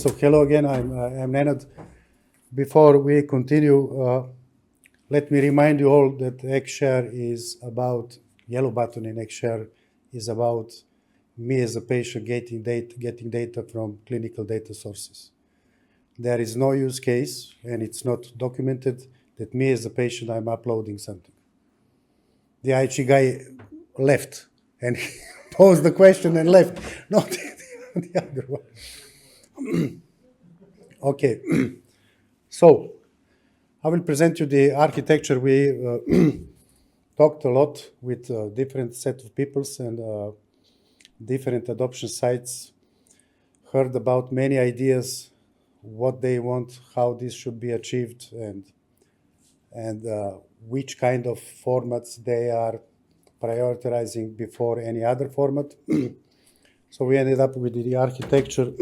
So hello again, I'm Nenad. Before we continue, let me remind you all that xSHARE is about, yellow button in xSHARE is about me as a patient getting data from clinical data sources. There is no use case, and it's not documented, that me as a patient, I'm uploading something. The IT guy left, and he posed the question and left, not the other one. Okay, so I will present you the architecture. We talked a lot with different set of peoples and different adoption sites, heard about many ideas, what they want, how this should be achieved, and which kind of formats they are prioritizing before any other format. So we ended up with the architecture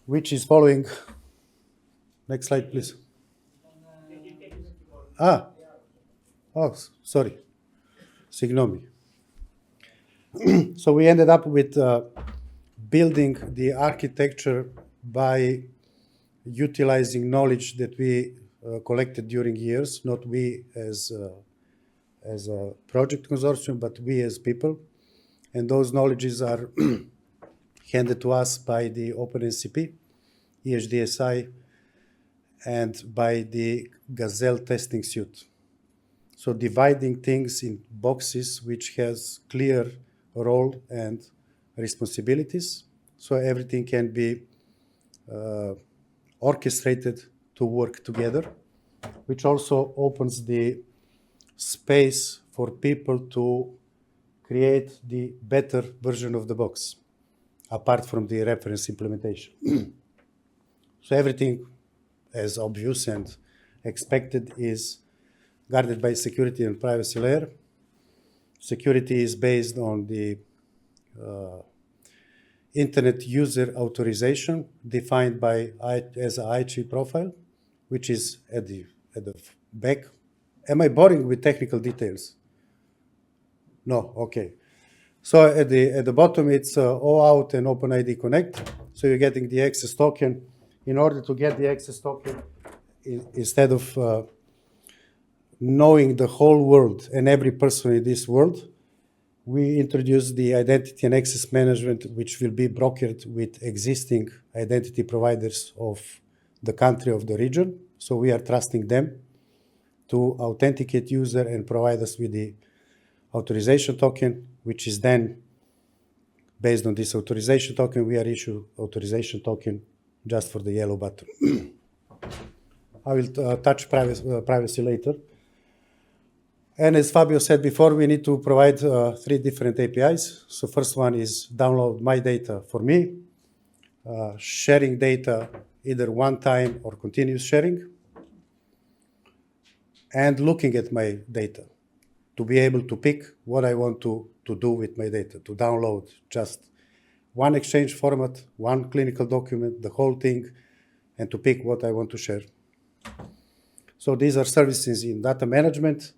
which is following. Next slide, please. Oh, sorry. Ignore me. So we ended up with building the architecture by utilizing knowledge that we collected during years, not we as a project consortium, but we as people. And those knowledges are handed to us by the OpenMCP, EHDSI, and by the Gazelle testing suite. So dividing things in boxes which has clear role and responsibilities, so everything can be orchestrated to work together, which also opens the space for people to create the better version of the box, apart from the reference implementation. So everything, as obvious and expected, is guarded by security and privacy layer. Security is based on the internet user authorization defined by as an IT profile, which is at the back. Am I boring with technical details? No, okay. So at the bottom, it's OAuth and OpenID Connect. So you're getting the access token. In order to get the access token, instead of knowing the whole world and every person in this world, we introduced the identity and access management, which will be brokered with existing identity providers of the country of the region. So we are trusting them to authenticate user and provide us with the authorization token, which is then based on this authorization token, we are issued authorization token just for the yellow button. I will touch privacy later. And as Fabio said before, we need to provide 3 different APIs. So first one is download my data for me, sharing data either one time or continuous sharing, and looking at my data to be able to pick what I want to do with my data, to download just one exchange format, one clinical document, the whole thing, and to pick what I want to share. So these are services in data management,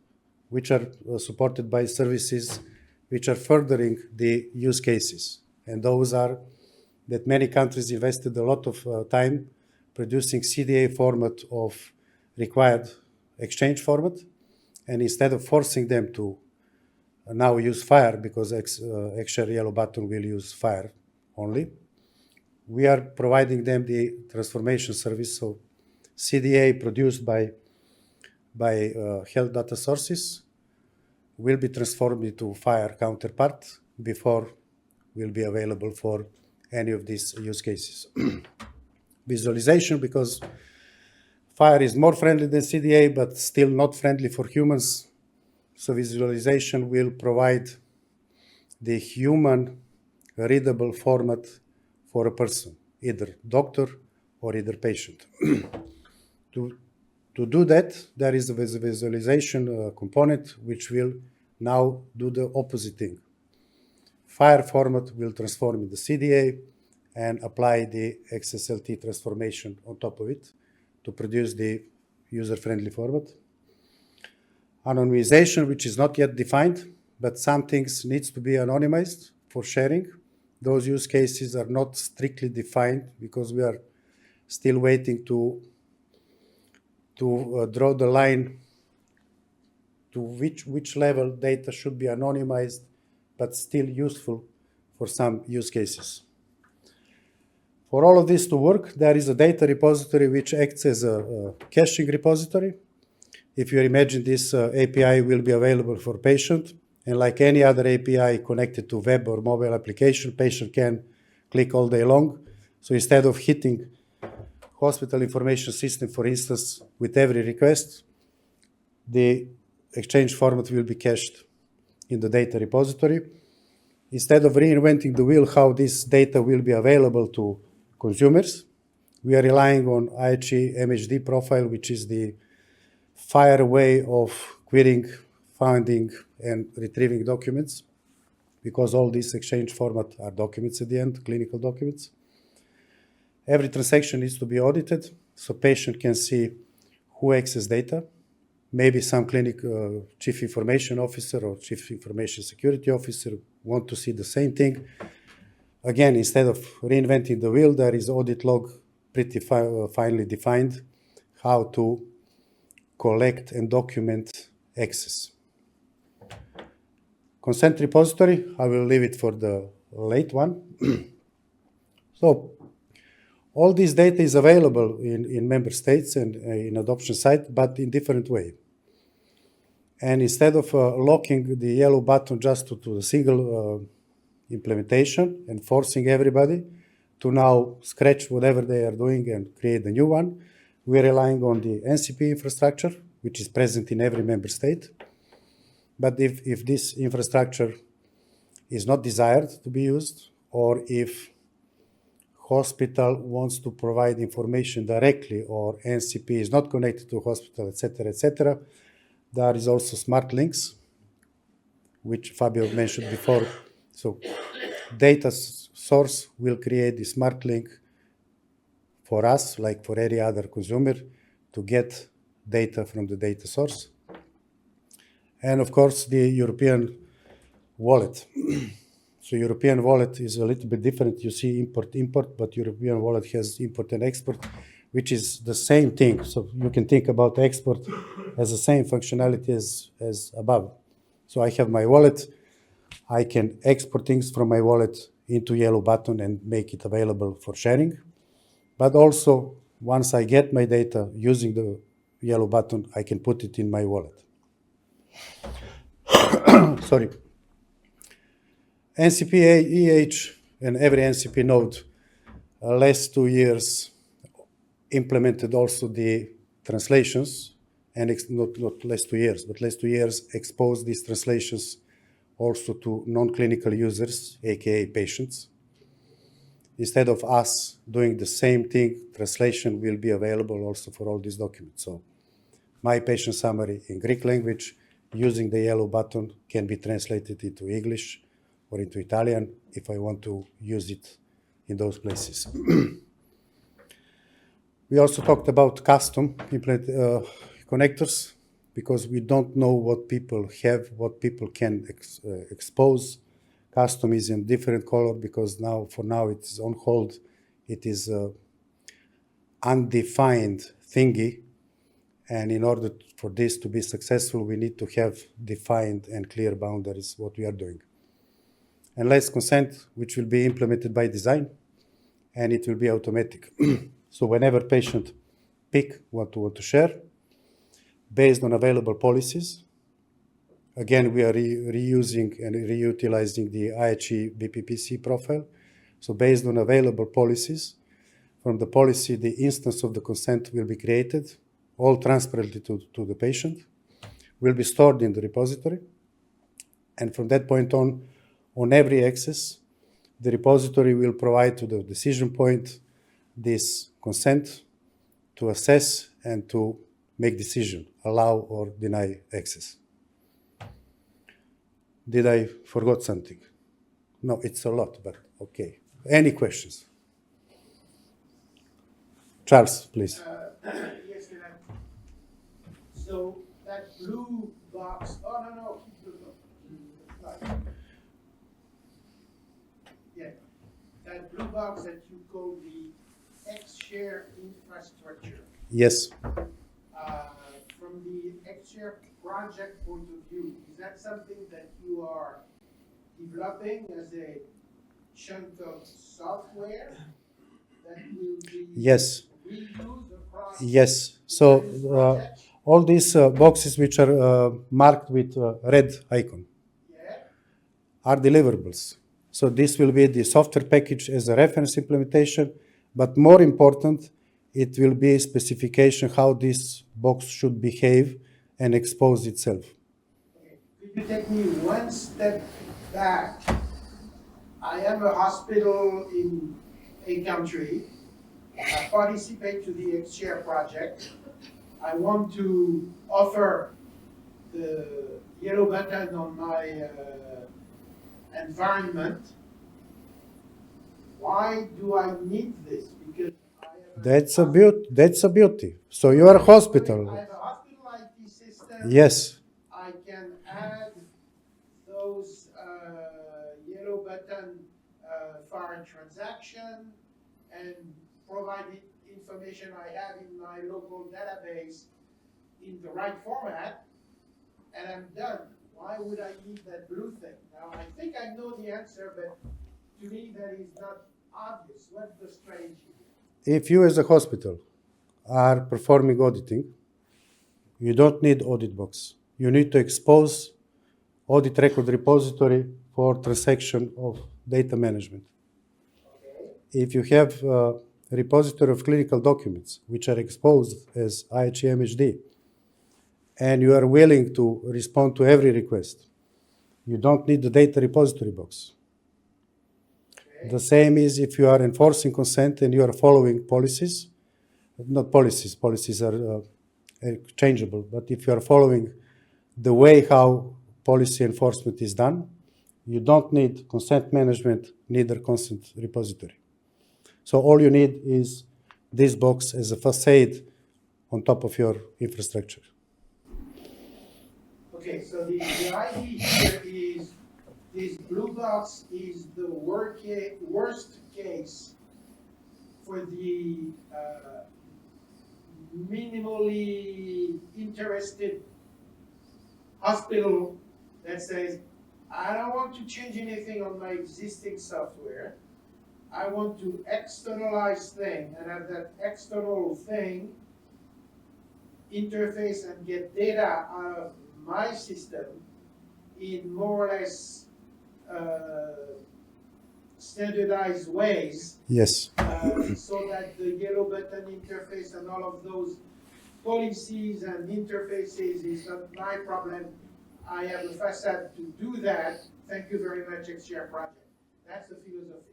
which are supported by services which are furthering the use cases. And those are that many countries invested a lot of time producing CDA format of required exchange format. And instead of forcing them to now use FHIR, because xSHARE yellow button will use FHIR only, we are providing them the transformation service. So CDA produced by health data sources will be transformed into FHIR counterpart before will be available for any of these use cases. Visualization, because FHIR is more friendly than CDA, but still not friendly for humans. So visualization will provide the human readable format for a person, either doctor or either patient. To do that, there is a visualization component which will now do the opposite thing. FHIR format will transform in the CDA and apply the XSLT transformation on top of it to produce the user-friendly format. Anonymization, which is not yet defined, but some things needs to be anonymized for sharing, those use cases are not strictly defined because we are still waiting to draw the line to which level data should be anonymized but still useful for some use cases. For all of this to work, there is a data repository which acts as a caching repository. If you imagine this API will be available for patient, and like any other API connected to web or mobile application, patient can click all day long. So instead of hitting hospital information system, for instance, with every request, the exchange format will be cached in the data repository. Instead of reinventing the wheel how this data will be available to consumers, we are relying on IHE MHD profile, which is the FHIR way of querying, finding, and retrieving documents, because all these exchange formats are documents at the end, clinical documents. Every transaction needs to be audited, so patient can see who accessed data. Maybe some clinic chief information officer or chief information security officer want to see the same thing. Again, instead of reinventing the wheel, there is audit log pretty finely defined how to collect and document access. Consent repository, I will leave it for the late one. So all this data is available in member states and in adoption site, but in different way. And instead of locking the yellow button just to a single implementation and forcing everybody to now scratch whatever they are doing and create a new one, we're relying on the NCP infrastructure, which is present in every member state. But if this infrastructure is not desired to be used, or if hospital wants to provide information directly, or NCP is not connected to hospital, etc., there is also smart links, which Fabio mentioned before. So data source will create the smart link for us, like for any other consumer, to get data from the data source. And of course, the European wallet. So European wallet is a little bit different. You see import, but European wallet has import and export, which is the same thing. So you can think about export as the same functionality as above. So I have my wallet. I can export things from my wallet into yellow button and make it available for sharing. But also, once I get my data using the yellow button, I can put it in my wallet. Sorry. NCP EH and every NCP node last 2 years implemented also the translations, and not last 2 years, but last 2 years exposed these translations also to non-clinical users, aka patients. Instead of us doing the same thing, translation will be available also for all these documents. So my patient summary in Greek language using the yellow button can be translated into English or into Italian if I want to use it in those places. We also talked about custom connectors, because we don't know what people have, what people can expose. Custom is in different color because for now it is on hold. It is an undefined thingy. And in order for this to be successful, we need to have defined and clear boundaries, what we are doing. And less consent, which will be implemented by design, and it will be automatic. So whenever patient pick what to share, based on available policies, again, we are reusing and reutilizing the IHE BPPC profile. So based on available policies, from the policy, the instance of the consent will be created, all transparently to the patient, will be stored in the repository. And from that point on every access, the repository will provide to the decision point this consent to assess and to make decision, allow or deny access. Did I forget something? No, it's a lot, but okay. Any questions? Charles, please. Yes, Nenad. So that blue box, no. Right. Yeah. blue box that you call the xSHARE infrastructure. Yes. From the xSHARE project point of view, is that something that you are developing as a chunk of software that will be Yes. reused across Yes. So various projects? all these boxes which are marked with red icon Yeah. are deliverables. So this will be the software package as a reference implementation, but more important, it will be a specification how this box should behave and expose itself. Okay. Could you take me one step back? I am a hospital in a country. I participate to the xSHARE project. I want to offer the yellow button on my environment. Why do I need this? Because I have That's a beauty. So you are a hospital. I have a hospital IT system. Yes. I can add those yellow button for a transaction and provide the information I have in my local database in the right format, and I'm done. Why would I need that blue thing? Now, I think I know the answer, but to me, that is not obvious. What's the strategy here? If you as a hospital are performing auditing, you don't need audit box. You need to expose audit record repository for transaction of data management. Okay. If you have a repository of clinical documents which are exposed as IHMHD, and you are willing to respond to every request, you don't need the data repository box. Okay. The same is if you are enforcing consent and you are following policies, not policies, policies are changeable, but if you are following the way how policy enforcement is done, you don't need consent management, neither consent repository. So all you need is this box as a facade on top of your infrastructure. Okay, so the idea here is this blue box is the worst case for the minimally interested hospital that says, I don't want to change anything on my existing software. I want to externalize thing and have that external thing interface and get data out of my system in more or less standardized ways. Yes. So that the yellow button interface and all of those policies and interfaces is not my problem. I have a facade to do that. Thank you very much, xSHARE project. That's the philosophy.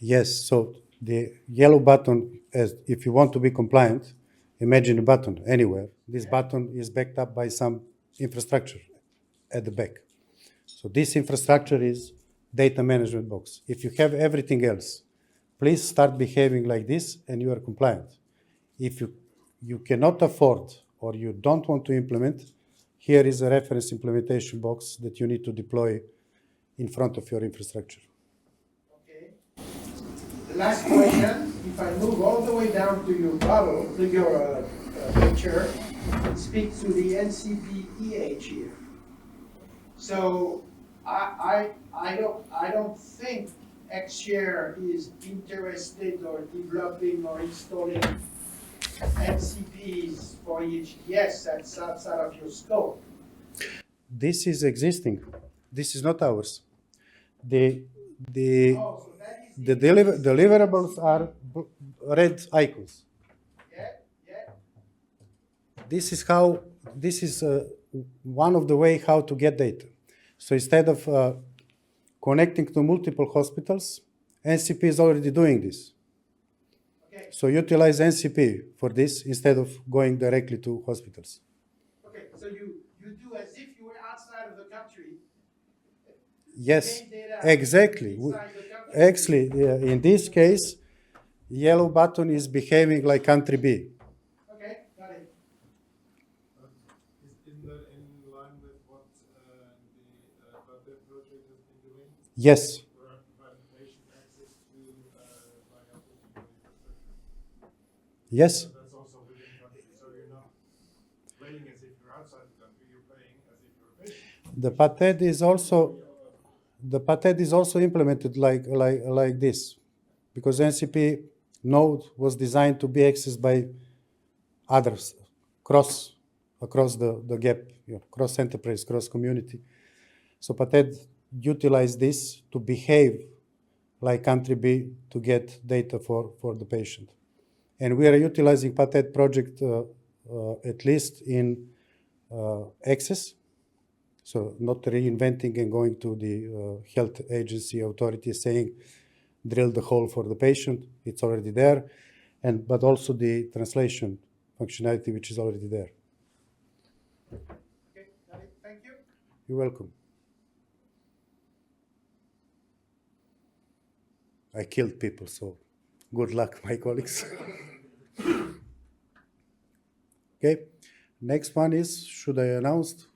Yes, so the yellow button, as if you want to be compliant, imagine a button anywhere. This button is backed up by some infrastructure at the back. So this infrastructure is data management box. If you have everything else, please start behaving like this and you are compliant. If you cannot afford or you don't want to implement, here is a reference implementation box that you need to deploy in front of your infrastructure. Okay. The last question, if I move all the way down to your bottle, to your picture, it speaks to the NCP-EH here. So I don't think xSHARE is interested or developing or installing NCPs for EHDS. That's outside of your scope. This is existing. This is not ours. The deliverables are red icons. Yeah. This is one of the way how to get data. So instead of connecting to multiple hospitals, NCP is already doing this. Okay. So utilize NCP for this instead of going directly to hospitals. Okay, so you do as if you were outside of the country. Yes, exactly. Actually, in this case, yellow button is behaving like country B. Okay, got it. Isn't that in line with what the project has been doing? Yes. Providing patient access to Yes, That's also within country, so you're not playing as if you're outside the country, you're playing as if you're a patient. the patent is also implemented like this, because NCP node was designed to be accessed by others across the gap, cross enterprise, cross community. So patent utilize this to behave like country B to get data for the patient. And we are utilizing patent project at least in access, so not reinventing and going to the health agency authority saying, drill the hole for the patient, it's already there, but also the translation functionality, which is already there. Okay, got it, thank you. You're welcome. I killed people, so good luck, my colleagues. Okay, next one is, should I announce?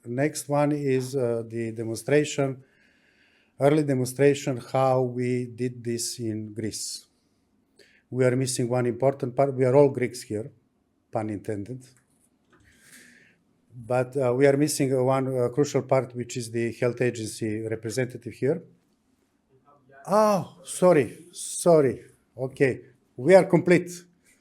Next one is the demonstration, early demonstration how we did this in Greece. We are missing one important part. We are all Greeks here, pun intended. But we are missing one crucial part, which is the health agency representative here. Oh, sorry. Okay, we are complete.